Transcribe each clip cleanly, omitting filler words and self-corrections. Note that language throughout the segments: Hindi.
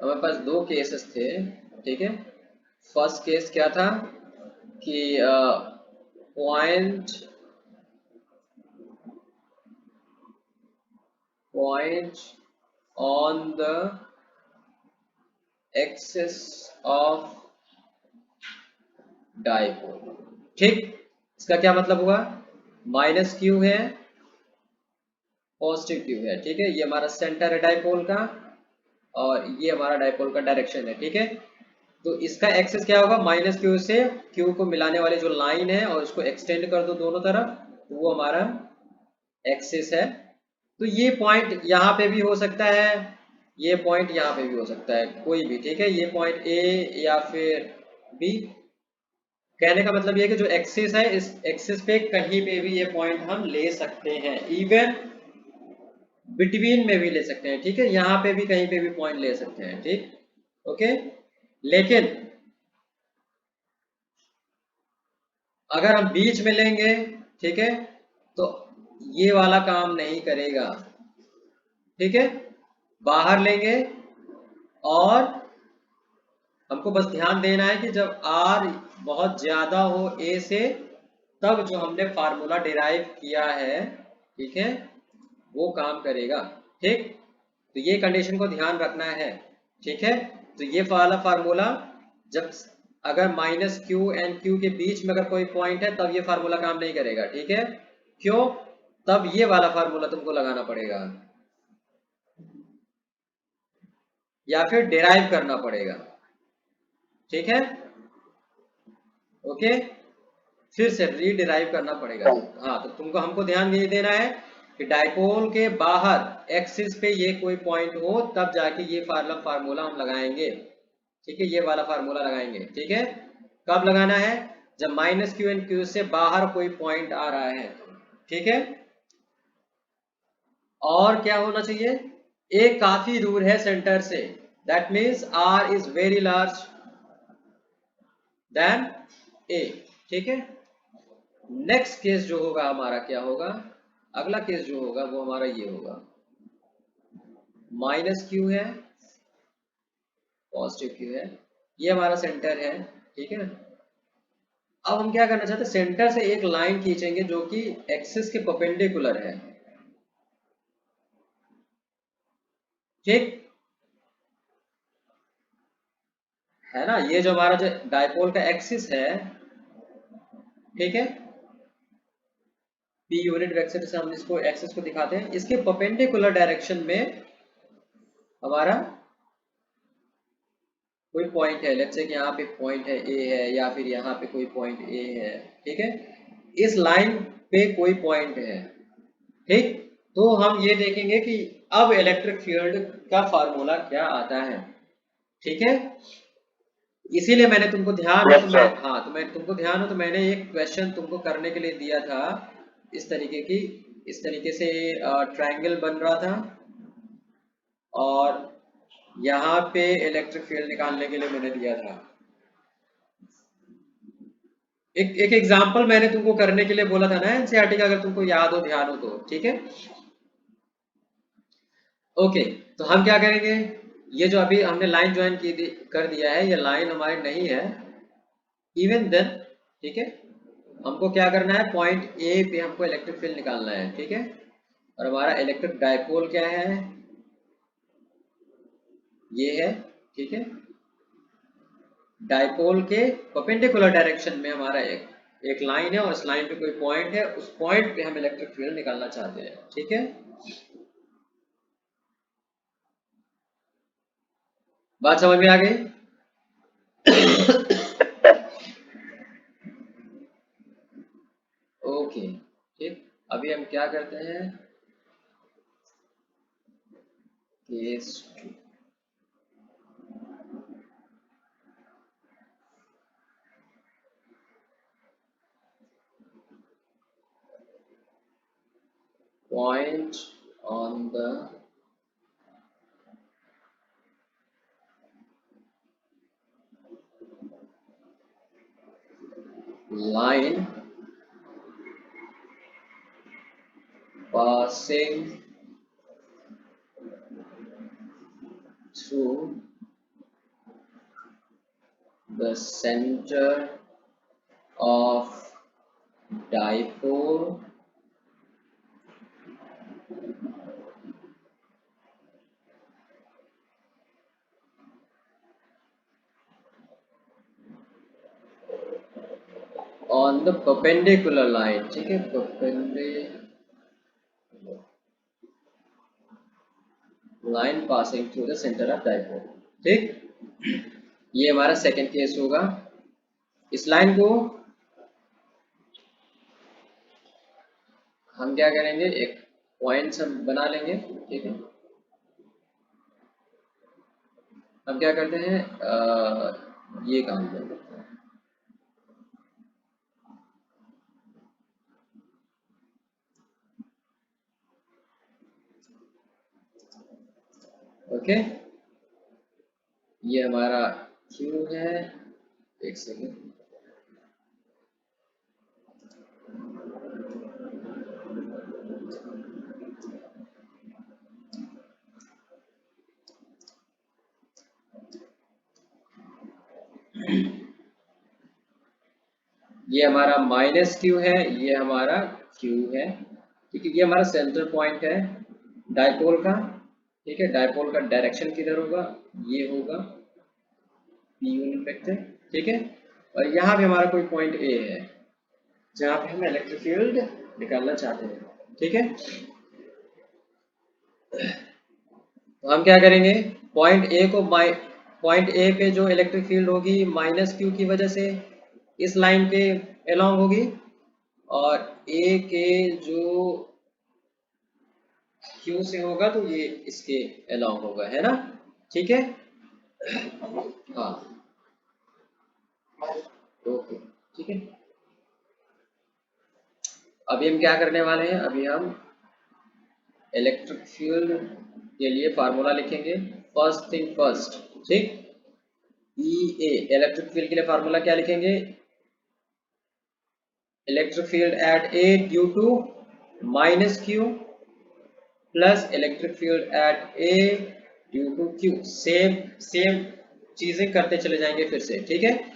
हमारे पास दो केसेस थे, ठीक है। फर्स्ट केस क्या था कि point point on the axis of dipole, ठीक। इसका क्या मतलब हुआ, माइनस क्यू है, पॉजिटिव क्यू है, ठीक है। ये हमारा सेंटर है डाइपोल का, और ये हमारा डाइपोल का डायरेक्शन है, ठीक है। तो इसका एक्सिस क्या होगा, माइनस क्यू से क्यू को मिलाने वाली जो लाइन है और उसको एक्सटेंड कर दो दोनों तरफ, तो वो हमारा एक्सिस है। तो ये पॉइंट यहाँ पे भी हो सकता है, ये पॉइंट यहाँ पे भी हो सकता है, कोई भी, ठीक है। ये पॉइंट ए या फिर बी। कहने का मतलब ये है कि जो एक्सिस है, इस एक्सिस पे कहीं पे भी ये पॉइंट हम ले सकते हैं, इवन बिटवीन में भी ले सकते हैं, ठीक है। यहाँ पे भी कहीं पे भी पॉइंट ले सकते हैं, ठीक। ओके। लेकिन अगर हम बीच में लेंगे, ठीक है, तो ये वाला काम नहीं करेगा, ठीक है। बाहर लेंगे, और हमको बस ध्यान देना है कि जब आर बहुत ज्यादा हो ए से, तब जो हमने फार्मूला डिराइव किया है, ठीक है, वो काम करेगा, ठीक। तो ये कंडीशन को ध्यान रखना है, ठीक है। तो ये वाला फार्मूला, जब अगर माइनस क्यू एंड क्यू के बीच में अगर कोई पॉइंट है, तब ये फार्मूला काम नहीं करेगा, ठीक है। क्यों, तब ये वाला फार्मूला तुमको लगाना पड़ेगा, या फिर डिराइव करना पड़ेगा, ठीक है। ओके, फिर से रीडिराइव करना पड़ेगा। हाँ, तो तुमको हमको ध्यान ये देना है कि डाइपोल के बाहर एक्सिस पे ये कोई पॉइंट हो, तब जाके ये फार्मूला हम लगाएंगे, ठीक है। ये वाला फार्मूला लगाएंगे, ठीक है। कब लगाना है, जब माइनस क्यू एंड क्यू से बाहर कोई पॉइंट आ रहा है, ठीक है। और क्या होना चाहिए, ए काफी दूर है सेंटर से, that means R is very large than A, ठीक है। नेक्स्ट केस जो होगा हमारा क्या होगा, अगला केस जो होगा वो हमारा ये होगा, माइनस क्यू है, पॉजिटिव क्यू है, ये हमारा सेंटर है, ठीक है। अब हम क्या करना चाहते हैं, सेंटर से एक लाइन खींचेंगे जो कि एक्सिस के परपेंडिकुलर है, ठीक है ना। ये जो हमारा जो डाइपोल का एक्सिस है, ठीक है, पी यूनिट वेक्टर से हम इसको एक्सिस को दिखाते हैं, इसके परपेंडिकुलर डायरेक्शन में हमारा कोई पॉइंट है, लेट्स से कि यहाँ पे पॉइंट है ए है, या फिर यहाँ पे कोई पॉइंट ए है, ठीक है। इस लाइन पे कोई पॉइंट है, ठीक। तो हम ये देखेंगे कि अब इलेक्ट्रिक फील्ड का फार्मूला क्या आता है, ठीक है। इसीलिए मैंने तुमको ध्यान हो तो मैं, हाँ, तो मैं तुमको ध्यान हो तो मैंने एक क्वेश्चन तुमको करने के लिए दिया था, इस तरीके की, इस तरीके से ट्रायंगल बन रहा था, और यहाँ पे इलेक्ट्रिक फील्ड निकालने के लिए मैंने दिया था। एक एक एग्जाम्पल मैंने तुमको करने के लिए बोला था ना एनसीईआरटी का, अगर तुमको याद हो, ध्यान हो तो, ठीक है। ओके, तो हम क्या करेंगे, ये जो अभी हमने लाइन ज्वाइन कर दिया है, ये लाइन हमारी नहीं है, इवन देन, ठीक है। हमको क्या करना है, पॉइंट ए पे हमको इलेक्ट्रिक फील्ड निकालना है, ठीक है। और हमारा इलेक्ट्रिक डाइपोल क्या है, ये है, ठीक है। डाइपोल के परपेंडिकुलर डायरेक्शन में हमारा एक एक लाइन है, और इस लाइन पे कोई पॉइंट है, उस पॉइंट पे हम इलेक्ट्रिक फील्ड निकालना चाहते हैं, ठीक है। बात समझ में आ गई। ओके, ठीक। अभी हम क्या करते हैं, case point on the line passing through the center of dipole on the perpendicular line, ठीक है, perpendicular line passing through the center of dipole, ठीक। ये हमारा सेकंड केस होगा। इस लाइन को हम क्या करेंगे, एक पॉइंट हम बना लेंगे, ठीक है। हम क्या करते हैं, ये काम करते हैं, ओके। ये हमारा Q है, एक सेकेंड, ये हमारा माइनस Q है, ये हमारा Q है, ठीक है। ये हमारा सेंटर पॉइंट है डायपोल का, ठीक है। डायपोल का डायरेक्शन किधर होगा, ये होगा P यूनिट वेक्टर, ठीक है। और यहाँ पे हमारा कोई पॉइंट A है जहाँ पे हम इलेक्ट्रिक फील्ड निकालना चाहते हैं, ठीक है। तो हम क्या करेंगे, पॉइंट ए पे जो इलेक्ट्रिक फील्ड होगी माइनस Q की वजह से इस लाइन के अलोंग होगी, और ए के जो Q से होगा तो ये इसके अलोंग होगा, है ना, ठीक है। हाँ, ओके, ठीक है। अभी हम क्या करने वाले हैं, अभी हम इलेक्ट्रिक फील्ड के लिए फार्मूला लिखेंगे। फर्स्ट थिंग फर्स्ट, ठीक। ई ए, इलेक्ट्रिक फील्ड के लिए फार्मूला क्या लिखेंगे, electric field at A due to minus Q plus electric field at A due to Q। Same same चीजें करते चले जाएंगे फिर से, ठीक है।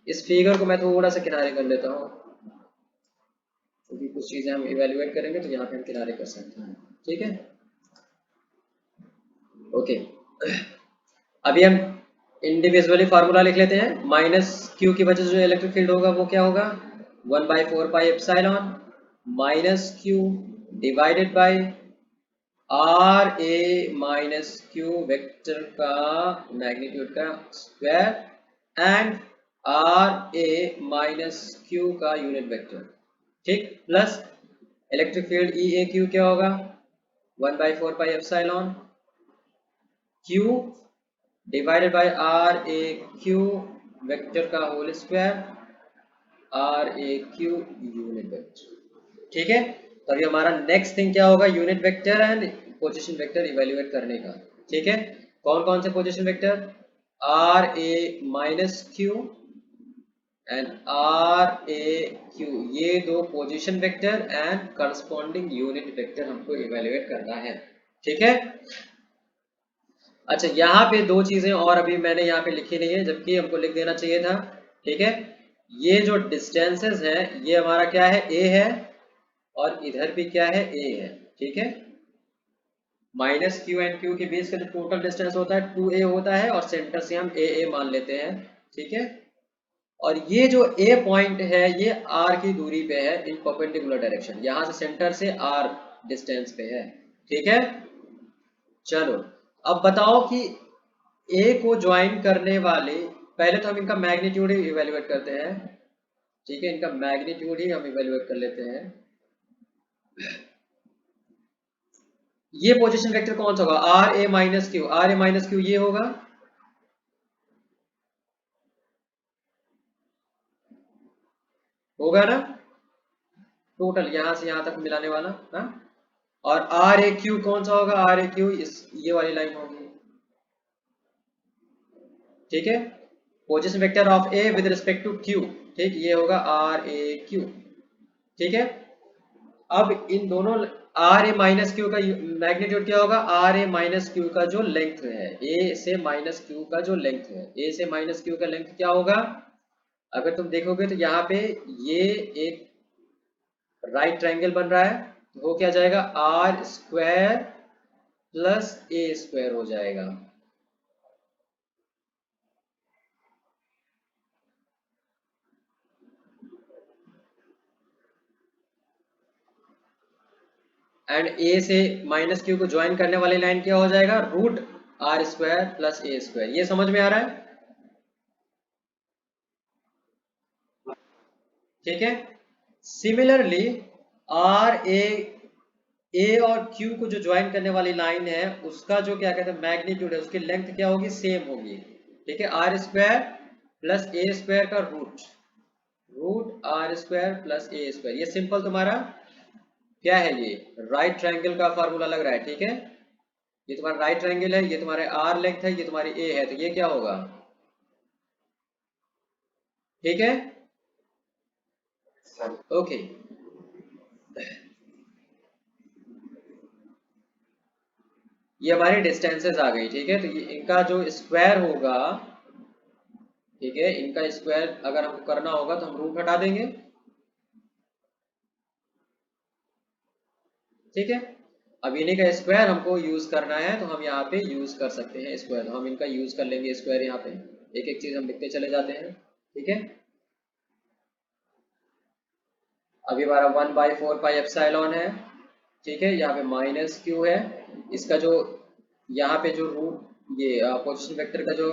इस फिगर को मैं थोड़ा सा किनारे कर लेता हूँ, क्योंकि कुछ चीजें हम इवेल्युएट करेंगे तो यहाँ पे हम किनारे कर सकते हैं, ठीक है, ओके। अभी हम इंडिविजुअली फार्मूला लिख लेते हैं। माइनस Q की वजह से जो इलेक्ट्रिक फील्ड होगा वो क्या होगा, 1/4 pi epsilon minus Q divided by R A minus Q vector का मैग्नीट्यूड का square and R A minus Q का यूनिट वेक्टर, ठीक, plus electric field E A Q क्या होगा, 1/4 pi epsilon Q divided by R A Q vector का whole square, R A Q unit vector, ठीक है। तो अभी हमारा नेक्स्ट थिंग क्या होगा, unit vector and position vector evaluate करने का, ठीक है। कौन कौन से position vector, R A minus Q and R A Q, ये दो position vector and corresponding unit vector हमको इवेल्युएट करना है, ठीक है। अच्छा, यहाँ पे दो चीजें और अभी मैंने यहाँ पे लिखी नहीं है, जबकि हमको लिख देना चाहिए था, ठीक है। ये जो डिस्टेंसेस है ये हमारा क्या है, ए है, और इधर भी क्या है, ए है, ठीक है। माइनस Q एंड Q के बीच का जो टोटल डिस्टेंस होता है 2a होता है, और सेंटर से हम ए मान लेते हैं, ठीक है। और ये जो A पॉइंट है ये R की दूरी पे है इन परपेंडिकुलर डायरेक्शन, यहाँ से सेंटर से R डिस्टेंस पे है, ठीक है। चलो, अब बताओ कि ए को ज्वाइन करने वाले, पहले तो हम इनका मैग्नीट्यूड ही इवेल्युएट करते हैं, ठीक है। इनका मैग्नीट्यूड ही हम इवेल्युएट कर लेते हैं। ये पोजीशन वेक्टर कौन सा होगा, R A minus Q, R A minus Q ये होगा, होगा ना, टोटल यहां से यहां तक मिलाने वाला, हाँ। और आर ए क्यू कौन सा होगा, आर ए क्यू इस ये वाली लाइन होगी, ठीक है। Position vector of A with respect to Q, ठीक, ये होगा आर ए क्यू, ठीक है। अब इन दोनों आर ए माइनस क्यू का मैग्नीट्यूड क्या होगा, आर ए माइनस क्यू का जो लेंथ है, ए से माइनस क्यू का जो लेंथ है, ए से माइनस क्यू का लेंथ क्या होगा, अगर तुम देखोगे तो यहाँ पे ये एक राइट ट्रायंगल बन रहा है, तो वो क्या जाएगा, R square plus A square हो जाएगा। एंड ए से माइनस क्यू को ज्वाइन करने वाली लाइन क्या हो जाएगा, root R square plus A square. ये समझ में आ रहा है, ठीक है। सिमिलरली आर ए और क्यू को जो ज्वाइन करने वाली लाइन है, उसका जो क्या कहते हैं मैग्नीट्यूड है, उसकी लेंथ क्या होगी, सेम होगी, ठीक है। R square plus A square का root R square plus A square. ये सिंपल तुम्हारा क्या है, ये राइट ट्रायंगल का फार्मूला लग रहा है, ठीक है। ये तुम्हारा राइट ट्रायंगल है, ये तुम्हारे आर लेंथ है, ये तुम्हारी ए है, तो ये क्या होगा, ठीक है, ओके। ये हमारी डिस्टेंसेस आ गई, ठीक है। तो ये इनका जो स्क्वायर होगा, ठीक है, इनका स्क्वायर अगर हमको करना होगा तो हम रूट हटा देंगे, ठीक है। अब इन्हीं का स्क्वायर हमको यूज करना है, तो हम यहाँ पे यूज कर सकते हैं स्क्वायर, तो हम इनका यूज कर लेंगे स्क्वायर यहाँ पे, एक एक चीज हम लिखते चले जाते हैं, ठीक है। अभी हमारा 1/4 पाई एप्सिलॉन है, ठीक है। यहाँ पे माइनस क्यू है, इसका जो यहाँ पे जो रूट ये पोजीशन वेक्टर का जो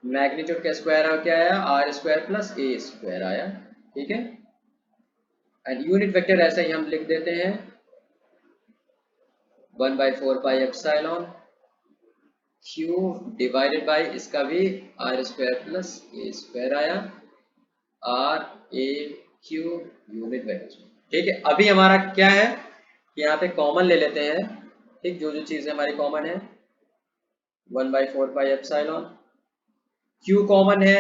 मैग्नीट्यूड का स्क्वायर क्या आया, R square plus A square आया, ठीक है। एंड यूनिट वेक्टर ऐसे ही हम लिख देते हैं 1/4 pi epsilon Q divided by इसका भी R square plus A square आया, R A Q unit vector, ठीक है। अभी हमारा क्या है कि यहाँ पे कॉमन ले लेते हैं, ठीक, जो जो चीजें हमारी कॉमन है, 1/4 पाई एप्सिलॉन क्यू कॉमन है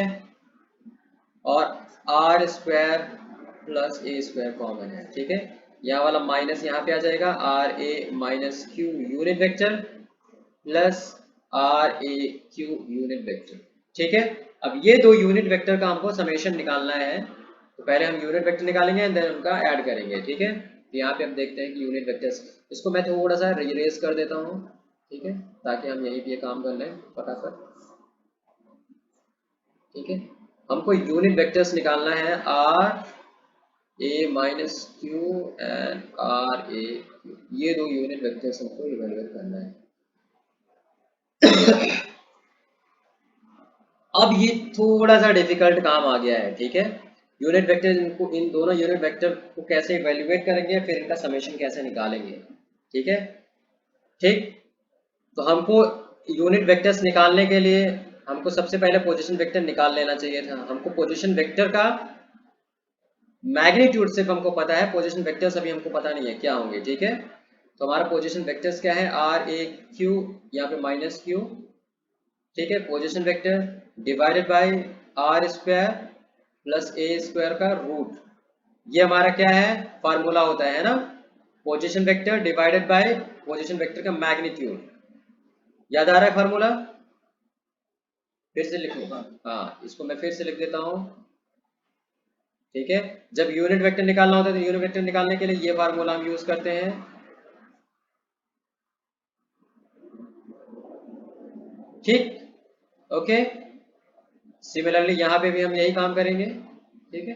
और R square plus A square common है, ठीक है। यहाँ वाला माइनस यहाँ पे आ जाएगा, R A minus Q unit vector plus R A Q unit vector, ठीक है। अब ये दो यूनिट वेक्टर का हमको समेशन निकालना है, तो पहले हम यूनिट वेक्टर निकालेंगे एंड देन उनका ऐड करेंगे, ठीक है। तो यहाँ पे हम देखते हैं कि यूनिट वेक्टर्स, इसको मैं थोड़ा सा रिरेज कर देता हूँ, ठीक है, ताकि हम यहीं पे ये काम कर लें फटाफट, ठीक है। हमको यूनिट वेक्टर्स निकालना है, R A minus Q and R A Q, ये दो यूनिट वेक्टर्स हमको इवेलुएट करना है। अब ये थोड़ा सा डिफिकल्ट काम आ गया है, ठीक है। यूनिट वेक्टर, इनको इन दोनों यूनिट वेक्टर को कैसे इवेल्युएट करेंगे, फिर इनका समेशन कैसे निकालेंगे, ठीक है, ठीक। तो हमको यूनिट वेक्टर्स निकालने के लिए हमको सबसे पहले पोजीशन वेक्टर निकाल लेना चाहिए था। हमको पोजीशन वेक्टर का मैग्नीट्यूड सिर्फ हमको पता है, पोजीशन वेक्टर्स अभी हमको पता नहीं है क्या होंगे, ठीक है। तो हमारा पोजीशन वेक्टर्स क्या है, आर ए क्यू, यहाँ पे माइनस क्यू, ठीक है, position vector divided by R square plus A square का रूट, ये हमारा क्या है, फार्मूला होता है ना, position vector divided by position vector का मैग्नीट्यूड। याद आ रहा है फार्मूला, फिर से लिख लूंगा, हाँ, इसको मैं फिर से लिख देता हूँ, ठीक है। जब यूनिट वेक्टर निकालना होता है तो यूनिट वेक्टर निकालने के लिए ये फार्मूला हम यूज करते हैं, ठीक, ओके। सिमिलरली यहाँ पे भी हम यही काम करेंगे, ठीक है,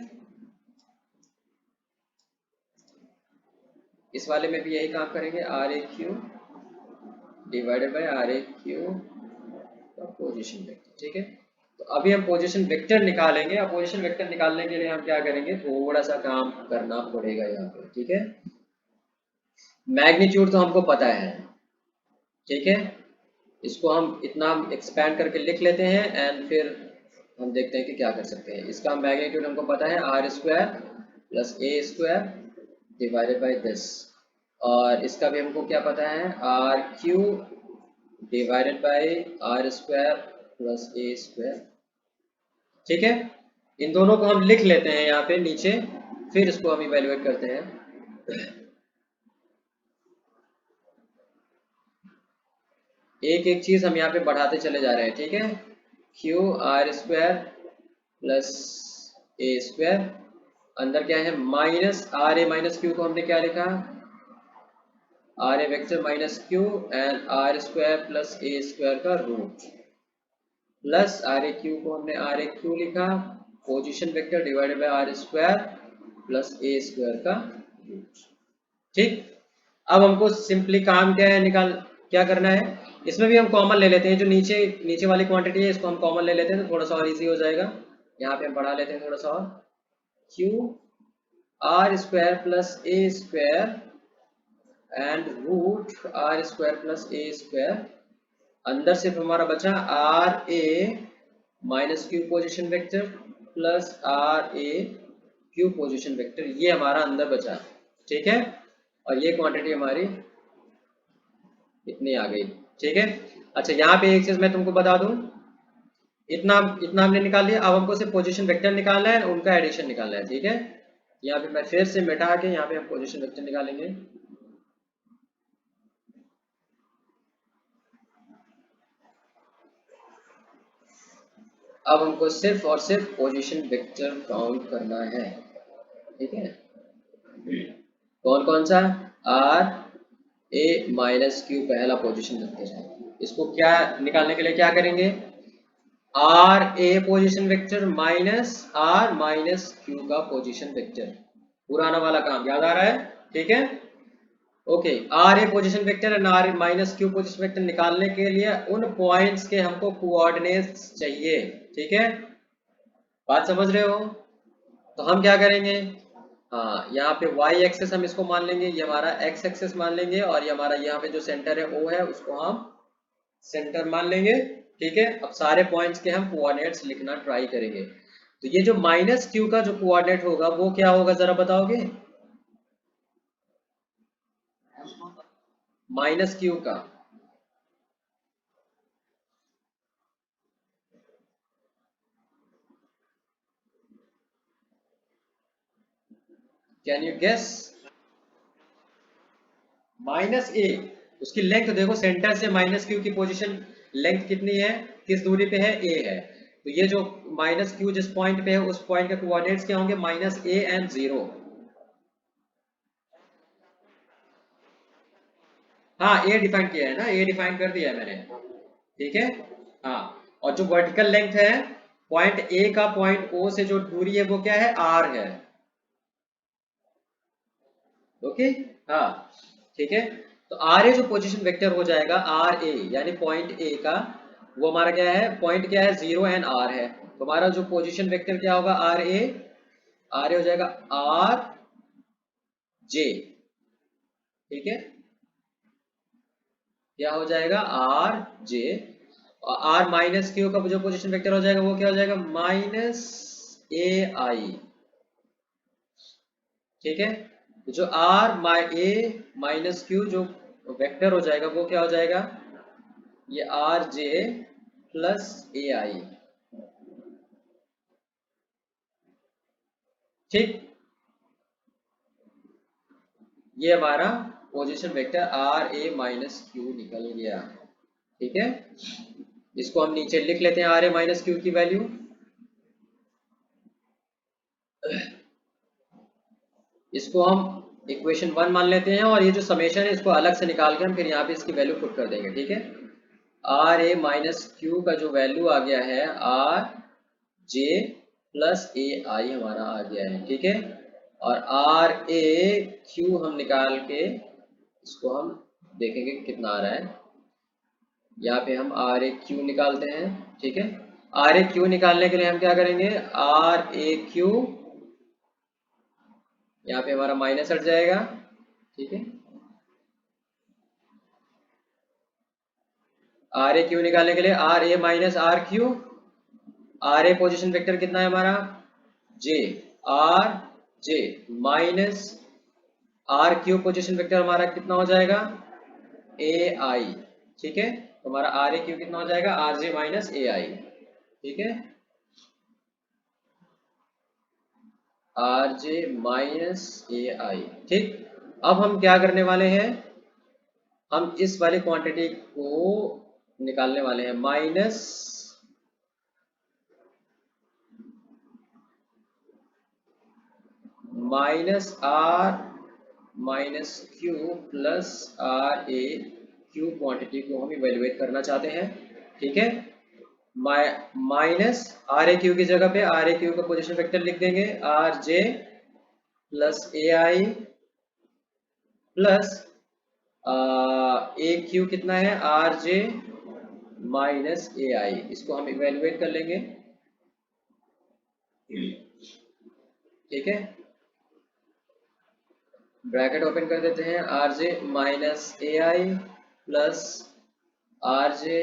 इस वाले में भी यही काम करेंगे, R A Q divided by R A Q position vector, ठीक है। तो अभी हम पोजीशन वेक्टर निकालेंगे, और पोजीशन वेक्टर निकालने के लिए हम क्या करेंगे, थोड़ा सा काम करना पड़ेगा यहाँ पे, ठीक है। मैग्नीट्यूड तो हमको पता है, ठीक है, इसको हम इतना एक्सपैंड करके लिख लेते हैं एंड फिर हम देखते हैं कि क्या कर सकते हैं। इसका मैग्नीट्यूड हमको पता है, R square plus A square divided by this, और इसका भी हमको क्या पता है, R Q divided by R square plus A square, ठीक है। इन दोनों को हम लिख लेते हैं यहाँ पे नीचे, फिर इसको हम इवेल्युएट करते हैं। एक एक चीज हम यहाँ पे बढ़ाते चले जा रहे हैं, ठीक है। Q R square plus A square, अंदर क्या है minus R A minus Q को हमने क्या लिखा, R A vector minus Q and R square plus A square का root, plus R A Q को हमने आर ए क्यू लिखा, position vector divided by R square plus A square का रूट। ठीक, अब हमको सिंपली काम क्या है, निकाल क्या करना है, इसमें भी हम कॉमन ले लेते हैं, जो नीचे नीचे वाली क्वांटिटी है इसको हम कॉमन ले लेते हैं तो थोड़ा सा और इजी हो जाएगा। यहाँ पे हम बढ़ा लेते हैं थोड़ा सा और, Q R square plus A square and root R square plus A square, अंदर सिर्फ हमारा बचा R A minus Q position vector plus R A Q position vector, ये हमारा अंदर बचा, ठीक है। और ये क्वांटिटी हमारी इतनी आ गई, ठीक है। अच्छा यहाँ पे एक चीज मैं तुमको बता दूं, इतना इतना हमने निकाल लिया, अब हमको सिर्फ पोजीशन वेक्टर निकालना है, उनका एडिशन निकालना है, ठीक है। यहाँ पे मैं फिर से मिटा के यहाँ पे हम पोजीशन वेक्टर निकालेंगे। अब हमको सिर्फ और सिर्फ पोजीशन वेक्टर काउंट करना है, ठीक है। कौन कौन सा, आर ए माइनस क्यू पहला पोजीशन वेक्टर है, इसको क्या निकालने के लिए क्या करेंगे, R A position vector minus R minus Q का पोजिशन वेक्टर, पुराना वाला काम याद आ रहा है, ठीक है। Okay, R A position vector and R minus Q position vector निकालने के लिए उन पॉइंट्स के हमको कोऑर्डिनेट्स चाहिए, ठीक है। बात समझ रहे हो, तो हम क्या करेंगे, हाँ यहाँ पे y एक्सेस हम इसको मान लेंगे, ये हमारा x एक्सेस मान लेंगे, और ये हमारा यहाँ पे जो सेंटर है O है उसको हम सेंटर मान लेंगे, ठीक है। अब सारे पॉइंट्स के हम कोऑर्डिनेट्स लिखना ट्राई करेंगे, तो ये जो माइनस क्यू का जो कोऑर्डिनेट होगा वो क्या होगा जरा बताओगे, माइनस क्यू का, कैन यू गेस, माइनस ए, उसकी लेंथ देखो, सेंटर से माइनस क्यू की पोजीशन लेंथ कितनी है, किस दूरी पे है, ए है, तो ये जो माइनस क्यू जिस पॉइंट पे है उस पॉइंट के कोऑर्डिनेट्स क्या होंगे, माइनस ए एंड 0। हाँ ए डिफाइन किया है ना, ए डिफाइन कर दिया है मैंने, ठीक है। हाँ, और जो वर्टिकल लेंथ है पॉइंट ए का पॉइंट ओ से जो दूरी है वो क्या है, आर है, ओके। हाँ ठीक है, तो आर ए जो पोजीशन वेक्टर हो जाएगा, आर ए यानी पॉइंट ए का, वो हमारा क्या है, पॉइंट क्या है, 0 एंड आर है, तो हमारा जो पोजीशन वेक्टर क्या होगा, आर ए, आर ए हो जाएगा आर जे, ठीक है, क्या हो जाएगा, आर जे, और आर माइनस क्यू का जो पोजीशन वेक्टर हो जाएगा वो क्या हो जाएगा, माइनस ए आई, ठीक है। तो जो आर ए माइनस क्यू जो वेक्टर हो जाएगा वो क्या हो जाएगा, ये आर जे प्लस ए आई, ठीक। ये हमारा position vector R A minus Q निकल गया, ठीक है। इसको हम नीचे लिख लेते हैं, आर ए माइनस क्यू की वैल्यू, इसको हम इक्वेशन 1 मान लेते हैं, और ये जो समेशन है इसको अलग से निकाल के हम फिर यहाँ पे इसकी वैल्यू पुट कर देंगे, ठीक है। आर ए माइनस क्यू का जो वैल्यू आ गया है, आर जे प्लस ए आई हमारा आ गया है, ठीक है। और आर ए क्यू हम निकाल के इसको हम देखेंगे कितना आ रहा है, यहाँ पे हम आर ए क्यू निकालते हैं, ठीक है। आर ए क्यू निकालने के लिए हम क्या करेंगे, आर ए क्यू, यहाँ पे हमारा माइनस हट जाएगा, ठीक है। आर ए क्यू निकालने के लिए R A minus R Q, R A position vector कितना है हमारा, J, R J minus R Q position vector हमारा कितना हो जाएगा, ए आई, ठीक है। तो हमारा आर ए क्यू कितना हो जाएगा, आर जे माइनस ए आई, ठीक है, आर जे माइनस ए आई, ठीक। अब हम क्या करने वाले हैं, हम इस वाली क्वांटिटी को निकालने वाले हैं minus R minus Q plus R A Q quantity को हम इवेल्युएट करना चाहते हैं। ठीक है, माइनस आर ए क्यू की जगह पे आर ए क्यू का पोजिशन वेक्टर लिख देंगे आर जे प्लस ए आई प्लस ए क्यू कितना है आर जे माइनस ए आई, इसको हम इवेल्युएट कर लेंगे। ठीक है, ब्रैकेट ओपन कर देते हैं are J minus A I plus are J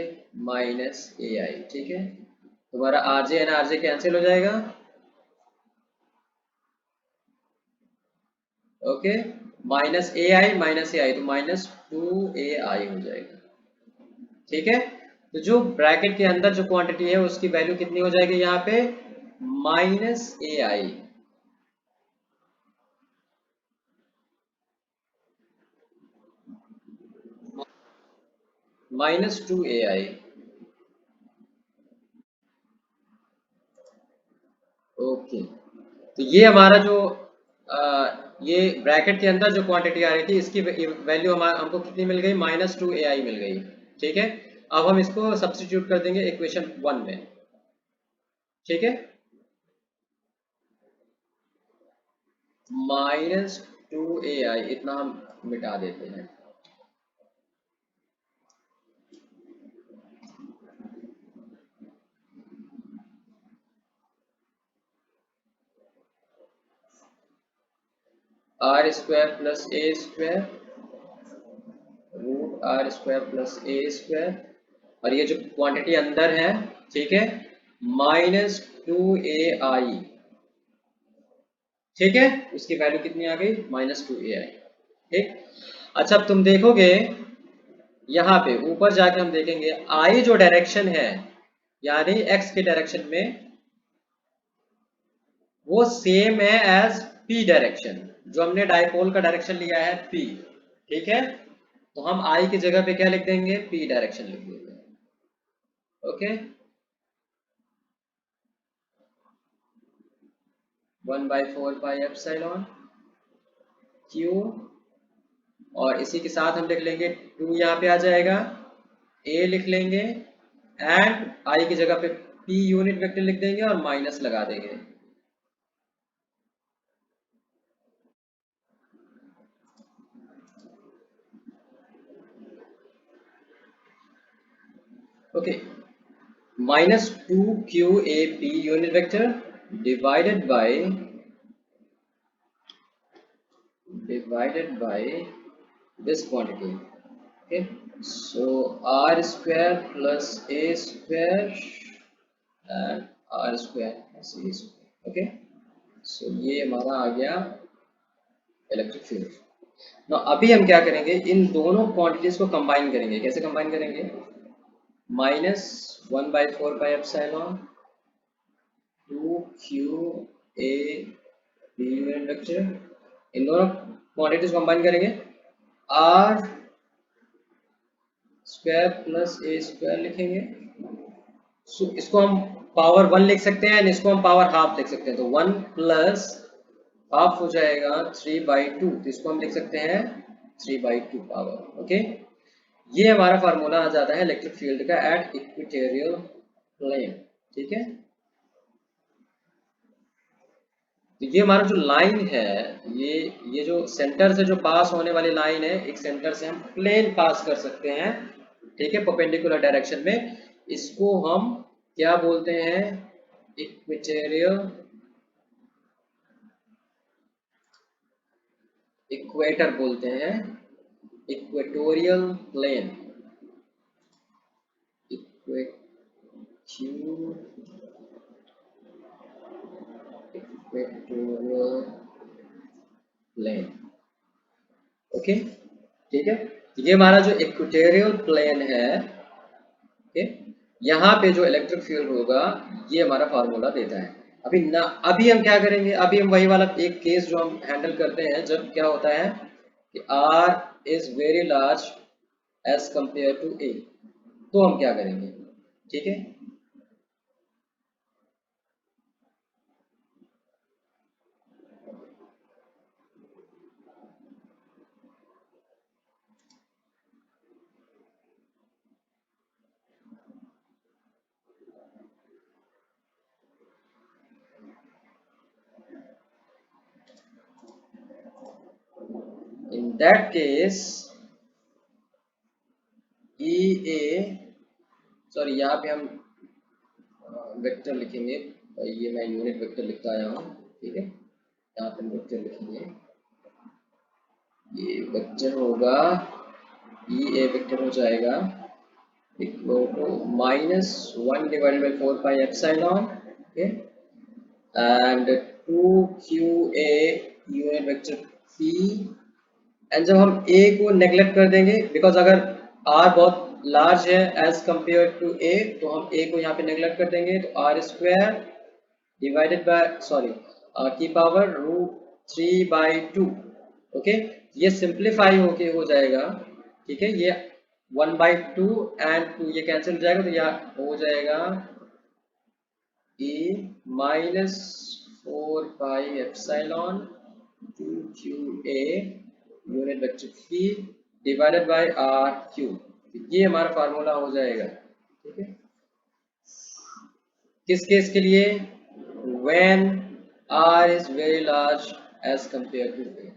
minus A आई। ठीक है, तुम्हारा R J and R J cancel हो जाएगा। ओके, माइनस ए आई तो माइनस 2ai हो जाएगा। ठीक है, तो जो ब्रैकेट के अंदर जो क्वांटिटी है उसकी वैल्यू कितनी हो जाएगी यहाँ पे minus A I. Minus 2ai। Okay, तो ये हमारा जो ये ब्रैकेट के अंदर जो क्वांटिटी आ रही थी इसकी वैल्यू हमको कितनी मिल गई माइनस 2ai मिल गई। ठीक है, अब हम इसको सब्स्टिट्यूट कर देंगे इक्वेशन 1 में। ठीक है, माइनस 2ai इतना हम मिटा देते हैं। R square plus A square root R square plus A square, और ये जो क्वांटिटी अंदर है ठीक है माइनस 2ai। ठीक है, उसकी वैल्यू कितनी आ गई माइनस 2ai। ठीक, अच्छा अब तुम देखोगे यहाँ पे ऊपर जाके हम देखेंगे आई जो डायरेक्शन है यानी एक्स के डायरेक्शन में वो सेम है एज पी डायरेक्शन, जो हमने डायपोल का डायरेक्शन लिया है पी। ठीक है, तो हम आई की जगह पे क्या लिख देंगे पी डायरेक्शन लिख देंगे। ओके, 1/4 पाई एप्सिलॉन क्यू, और इसी के साथ हम लिख लेंगे 2 यहाँ पे आ जाएगा, ए लिख लेंगे एंड आई की जगह पे पी यूनिट वेक्टर लिख देंगे और माइनस लगा देंगे। Okay, minus 2QAP unit vector divided by this quantity. Okay, so r square plus a square and r square plus a square. Okay, so ये हमारा आ गया इलेक्ट्रिक फील्ड। ना अभी हम क्या करेंगे इन दोनों क्वांटिटीज को कंबाइन करेंगे। कैसे कंबाइन करेंगे, minus 1/4 pi epsilon 2QA p unit vector, इन दोनों क्वांटिटीज कंबाइन करेंगे R square plus A square लिखेंगे। सो इसको हम पावर 1 लिख सकते हैं एंड इसको हम पावर हाफ लिख सकते हैं, तो 1 प्लस हाफ हो जाएगा 3/2, तो इसको हम लिख सकते हैं 3/2 पावर। ओके, ये हमारा फार्मूला आ जाता है इलेक्ट्रिक फील्ड का एट इक्वेटोरियल प्लेन। ठीक है, तो ये हमारा जो लाइन है ये जो सेंटर से जो पास होने वाली लाइन है, एक सेंटर से हम प्लेन पास कर सकते हैं। ठीक है, परपेंडिकुलर डायरेक्शन में, इसको हम क्या बोलते हैं इक्वेटोरियल इक्वेटर बोलते हैं, equatorial plane, equatorial plane. Okay, ठीक है, ये हमारा जो इक्वेटोरियल प्लेन है ओके, यहाँ पे जो इलेक्ट्रिक फील्ड होगा ये हमारा फार्मूला देता है। अभी हम क्या करेंगे, अभी हम वही वाला एक केस जो हम हैंडल करते हैं जब क्या होता है कि R is very large as compare to A। तो हम क्या करेंगे, ठीक है। In that case E A, sorry यहाँ पे हम वेक्टर लिखेंगे, ये मैं यूनिट वेक्टर लिखता आया हूँ, ठीक है। यहाँ पे हम वेक्टर लिखेंगे, ये वेक्टर होगा, ई ए वेक्टर हो जाएगा equal to -1/4 pi epsilon, okay, and 2QA unit vector P. And जब हम ए को नेग्लेक्ट कर देंगे, बिकॉज अगर आर बहुत लार्ज है एज कंपेयर टू ए, तो हम ए को यहाँ पे नेग्लेक्ट कर देंगे, तो R square divided by, sorry, की पावर √3/2, ओके। ये सिंप्लीफाई होके हो जाएगा, ठीक है। ये 1/2 एंड 2 ये कैंसिल हो जाएगा, तो यह हो जाएगा A -4 pi epsilon 2QA unit vector P divided by R Q. ये हमारा फार्मूला हो जाएगा, ठीक है। किस केस के लिए, when R is very large as compare to A,